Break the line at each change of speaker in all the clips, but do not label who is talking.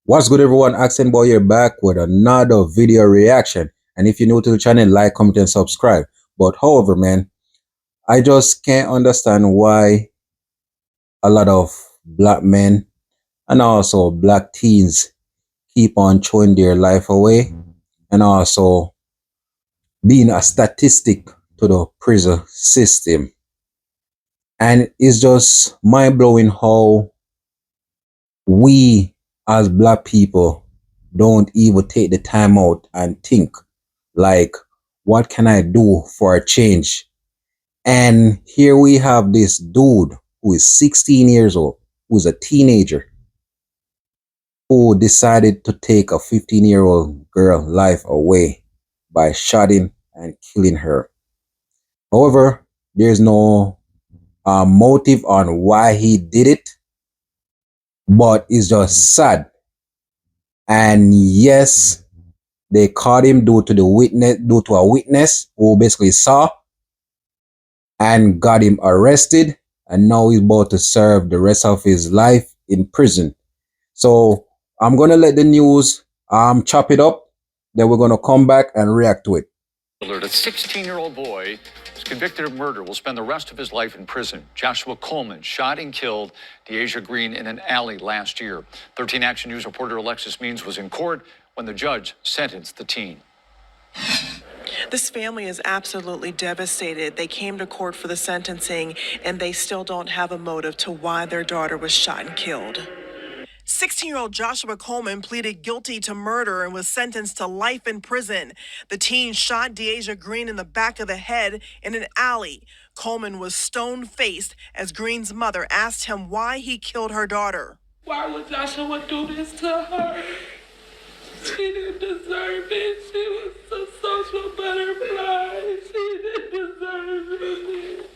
What's good, everyone? Accent Boy here, back with another video reaction. And if you're new to the channel, like, comment, and subscribe. But however, man, I just can't understand why a lot of black men and also black teens keep on throwing their life away and also being a statistic to the prison system. And it's just mind blowing how we as black people don't even take the time out and think like, what can I do for a change? And here we have this dude who is 16 years old, who's a teenager, who decided to take a 15-year-old girl life away by shooting and killing her. However, there's no motive on why he did it, but it's just sad. And yes, they caught him due to a witness who basically saw and got him arrested, and now he's about to serve the rest of his life in prison. So I'm gonna let the news chop it up, then we're gonna come back and react to it.
A 16-year-old boy is convicted of murder, will spend the rest of his life in prison. Joshua Coleman shot and killed Deasia Green in an alley last year. 13 Action News reporter Alexis Means was in court when the judge sentenced the teen.
This family is absolutely devastated. They came to court for the sentencing, and they still don't have a motive to why their daughter was shot and killed. 16-year-old Joshua Coleman pleaded guilty to murder and was sentenced to life in prison. The teen shot Deasia Green in the back of the head in an alley. Coleman was stone-faced as Green's mother asked him why he killed her daughter.
Why would Joshua do this to her? She didn't deserve it. She was a social butterfly. She didn't deserve it.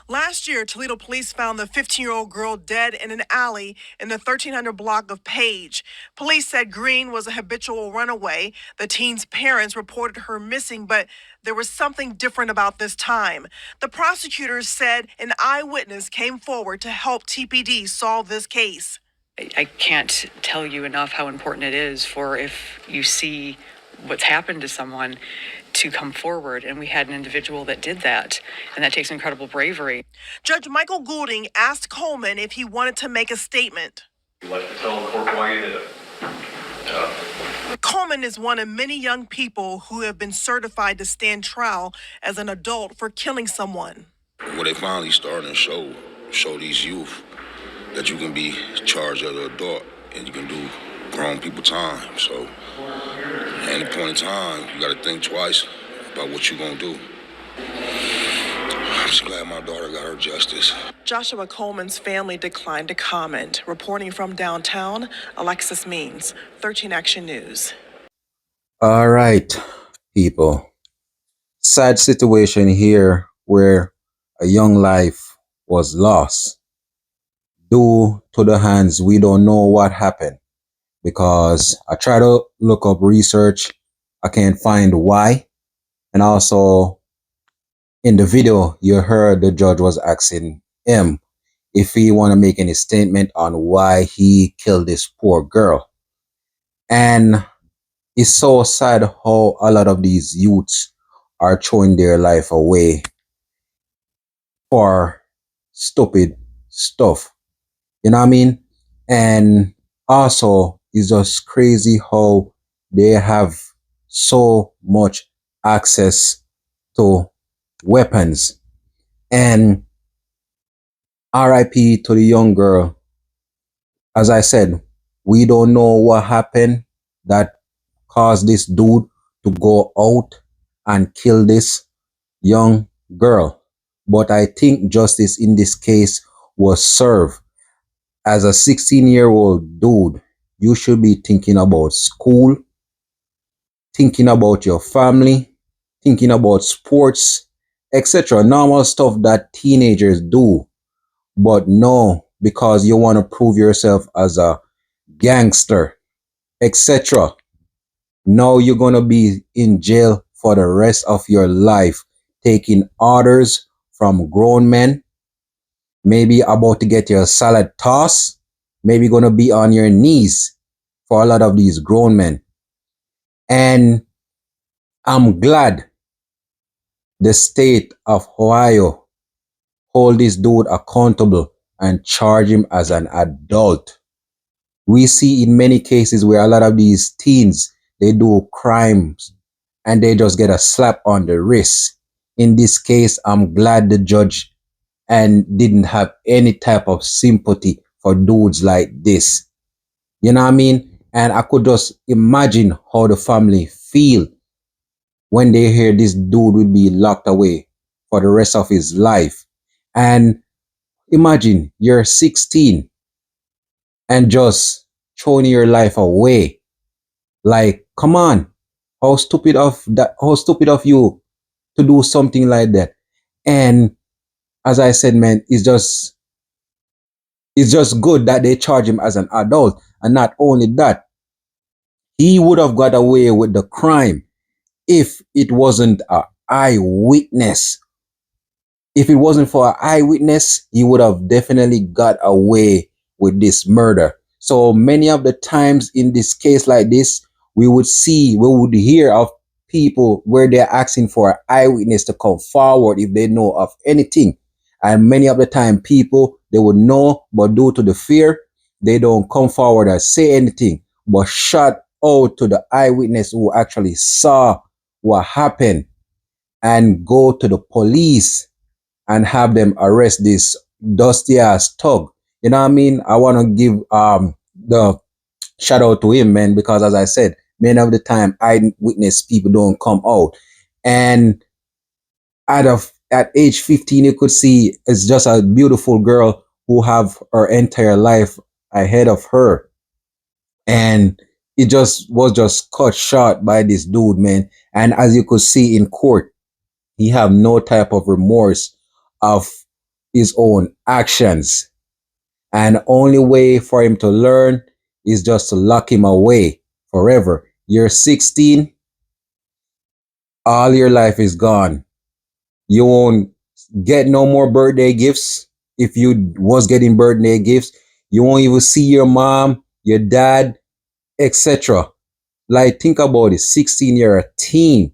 Last year, Toledo police found the 15-year-old girl dead in an alley in the 1300 block of Page. Police said Green was a habitual runaway. The teen's parents reported her missing, but there was something different about this time. The prosecutors said an eyewitness came forward to help TPD solve this case.
I can't tell you enough how important it is for, if you see what's happened to someone, to come forward. And we had an individual that did that, and that takes incredible bravery.
Judge Michael Goulding asked Coleman if he wanted to make a statement.
You'd like to tell the court why you did it?
Coleman is one of many young people who have been certified to stand trial as an adult for killing someone.
Well, they finally starting to show these youth that you can be charged as an adult and you can do grown people time. So at any point in time, you got to think twice about what you're going to do. I'm just glad my daughter got her justice.
Joshua Coleman's family declined to comment. Reporting from downtown, Alexis Means, 13 Action News.
All right, people. Sad situation here where a young life was lost due to the hands. We don't know what happened because I try to look up research. I can't find why. And also in the video, you heard the judge was asking him if he want to make any statement on why he killed this poor girl. And it's so sad how a lot of these youths are throwing their life away for stupid stuff. You know what I mean? And also, it's just crazy how they have so much access to weapons. And RIP to the young girl. As I said, we don't know what happened that caused this dude to go out and kill this young girl. But I think justice in this case was served. As a 16-year-old dude, you should be thinking about school, thinking about your family, thinking about sports, etc. Normal stuff that teenagers do. But no, because you want to prove yourself as a gangster, etc. Now you're going to be in jail for the rest of your life, taking orders from grown men maybe about to get your salad tossed, maybe gonna be on your knees for a lot of these grown men. And I'm glad the state of Ohio hold this dude accountable and charge him as an adult. We see in many cases where a lot of these teens, they do crimes and they just get a slap on the wrist. In this case, I'm glad the judge and didn't have any type of sympathy for dudes like this. You know what I mean? And I could just imagine how the family feel when they hear this dude will be locked away for the rest of his life. And imagine you're 16 and just throwing your life away. Like, come on. How stupid of you to do something like that. And as I said, man, it's just good that they charge him as an adult. And not only that, he would have got away with the crime if it wasn't an eyewitness. If it wasn't for an eyewitness, he would have definitely got away with this murder. So many of the times in this case like this, we would hear of people where they're asking for an eyewitness to come forward if they know of anything. And many of the time, people, they would know, but due to the fear, they don't come forward and say anything, but shout out to the eyewitness who actually saw what happened and go to the police and have them arrest this dusty ass thug. You know what I mean? I want to give the shout out to him, man, because as I said, many of the time eyewitness people don't come out. And at age 15, you could see it's just a beautiful girl who have her entire life ahead of her. And it just was just cut short by this dude, man. And as you could see in court, he have no type of remorse of his own actions. And only way for him to learn is just to lock him away forever. You're 16, all your life is gone. You won't get no more birthday gifts. If you was getting birthday gifts, you won't even see your mom, your dad, etc. Like, think about it. 16, you're a teen.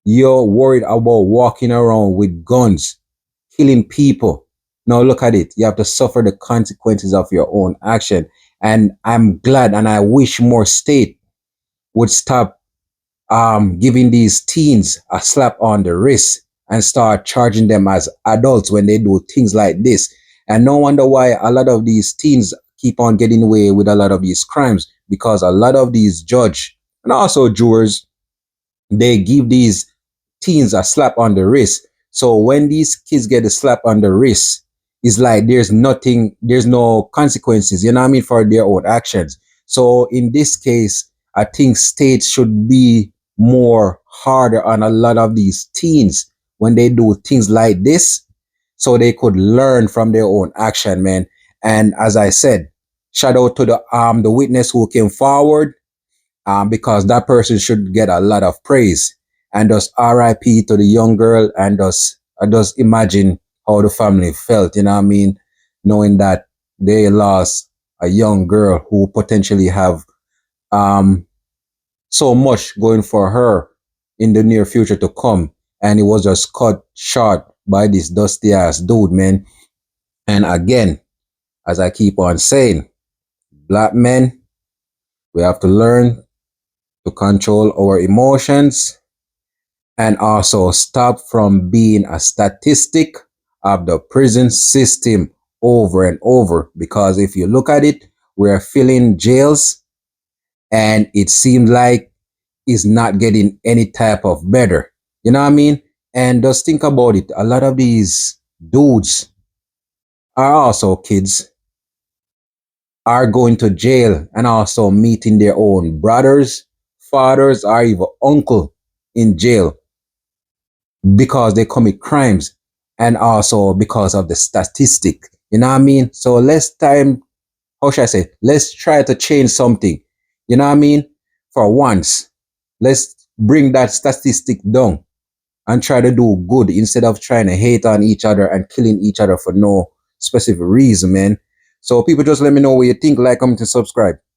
You're worried about walking around with guns, killing people. Now look at it. You have to suffer the consequences of your own action. And I'm glad and I wish more state would stop giving these teens a slap on the wrist and start charging them as adults when they do things like this. And no wonder why a lot of these teens keep on getting away with a lot of these crimes, because a lot of these judge and also jurors, they give these teens a slap on the wrist. So when these kids get a slap on the wrist, it's like there's no consequences, you know what I mean, for their own actions. So in this case, I think states should be more harder on a lot of these teens when they do things like this, so they could learn from their own action, man. And as I said, shout out to the witness who came forward, because that person should get a lot of praise. And just RIP to the young girl, and just imagine how the family felt, you know what I mean, knowing that they lost a young girl who potentially have um, so much going for her in the near future to come. And it was just cut short by this dusty ass dude, man. And again, as I keep on saying, black men, we have to learn to control our emotions and also stop from being a statistic of the prison system over and over. Because if you look at it, we're filling jails and it seems like it's not getting any type of better. You know what I mean? And just think about it. A lot of these dudes are also kids, are going to jail and also meeting their own brothers, fathers, or even uncle in jail because they commit crimes, and also because of the statistic. You know what I mean? So how should I say? Let's try to change something. You know what I mean? For once, let's bring that statistic down and try to do good instead of trying to hate on each other and killing each other for no specific reason, man. So people just let me know what you think, like, comment, and subscribe.